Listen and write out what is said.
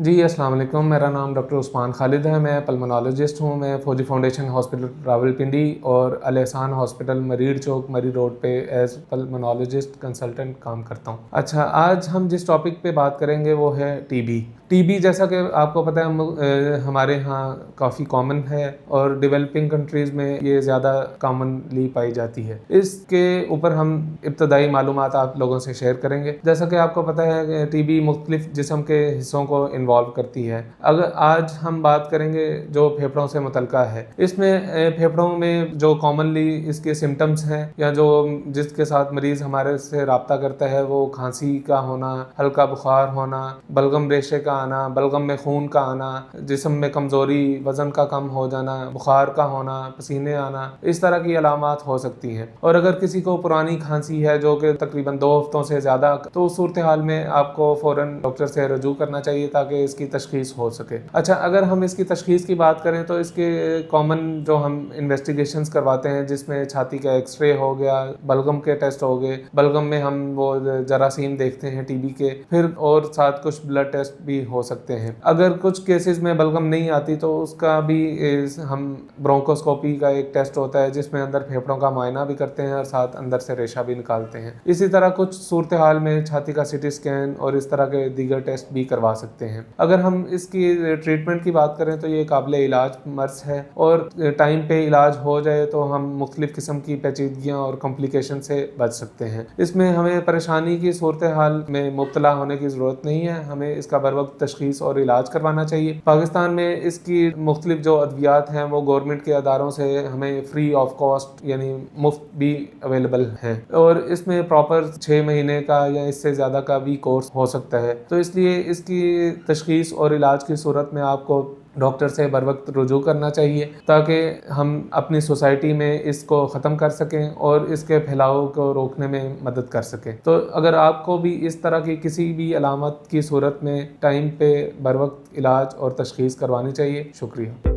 جی अस्सलाम वालेकुम, मेरा नाम डॉक्टर उस्मान खालिद है। मैं पल्मोनोलॉजिस्ट हूँ। मैं फौजी फाउंडेशन हॉस्पिटल रावलपिंडी और अल एहसान हॉस्पिटल मरीर चौक मरी रोड पे एज पल्मोनोलॉजिस्ट कंसल्टेंट काम करता हूँ। अच्छा, आज हम जिस टॉपिक पे बात करेंगे वो है टीबी। जैसा कि आपको पता है हमारे यहाँ काफ़ी कॉमन है और डेवलपिंग कंट्रीज़ में ये ज़्यादा कॉमनली पाई जाती है। इसके ऊपर हम इब्तदाई मालूमात आप लोगों से शेयर करेंगे। जैसा कि आपको पता है टीबी मुख्तलिफ जिस्म के हिस्सों को इन्वॉल्व करती है। अगर आज हम बात करेंगे जो फेफड़ों से मुतल्लिका है, इसमें फेफड़ों में जो कॉमनली इसके सिम्टम्स हैं या जो जिसके साथ मरीज़ हमारे से रब्ता करता है वो खांसी का होना, हल्का बुखार होना, बलगम रेशे का आना, बलगम में खून का आना, जिस्म में कमज़ोरी, वज़न का कम हो जाना, बुखार का होना, पसीने आना, इस तरह की अलामात हो सकती हैं। और अगर किसी को पुरानी खांसी है जो कि तकरीबन 2 हफ्तों से ज़्यादा, तो उस सूरत हाल में आपको फ़ौरन डॉक्टर से रजू करना चाहिए ताकि इसकी तशख़ीस हो सके। अच्छा, अगर हम इसकी तशख़ीस की बात करें तो इसके कॉमन जो हम इन्वेस्टिगेशंस करवाते हैं जिसमें छाती का एक्सरे हो गया, बलगम के टेस्ट हो गए, बलगम में हम वो जरासीम देखते हैं टीबी के, फिर और साथ कुछ ब्लड टेस्ट भी हो सकते हैं। अगर कुछ केसेस में बलगम नहीं आती तो उसका भी हम ब्रोंकोस्कोपी का एक टेस्ट होता है जिसमें अंदर फेफड़ों का मुआयना भी करते हैं और साथ अंदर से रेशा भी निकालते हैं। इसी तरह कुछ सूरत हाल में छाती का सीटी स्कैन और इस तरह के दीगर टेस्ट भी करवा सकते हैं। अगर हम इसकी ट्रीटमेंट की बात करें तो ये काबिल इलाज मर्ज है और टाइम पे इलाज हो जाए तो हम मुख्तलिफ किस्म की पेचीदगियाँ और कॉम्प्लिकेशन से बच सकते हैं। इसमें हमें परेशानी की सूरत हाल में मुब्तला होने की ज़रूरत नहीं है, हमें इसका बर वक्त तशख़ीस और इलाज करवाना चाहिए। पाकिस्तान में इसकी मुख्तलिफ जो अद्वियात हैं वो गवर्नमेंट के अदारों से हमें फ्री ऑफ कॉस्ट यानी मुफ्त भी अवेलेबल है और इसमें प्रॉपर 6 महीने का या इससे ज़्यादा का भी कोर्स हो सकता है। तो इसलिए इसकी तशख़ीस और इलाज की सूरत में आपको डॉक्टर से बर वक्त रुजू करना चाहिए ताकि हम अपनी सोसाइटी में इसको ख़त्म कर सकें और इसके फैलाव को रोकने में मदद कर सकें। तो अगर आपको भी इस तरह की किसी भी अलामत की सूरत में टाइम पे बर वक्त इलाज और तशख़ीस करवानी चाहिए। शुक्रिया।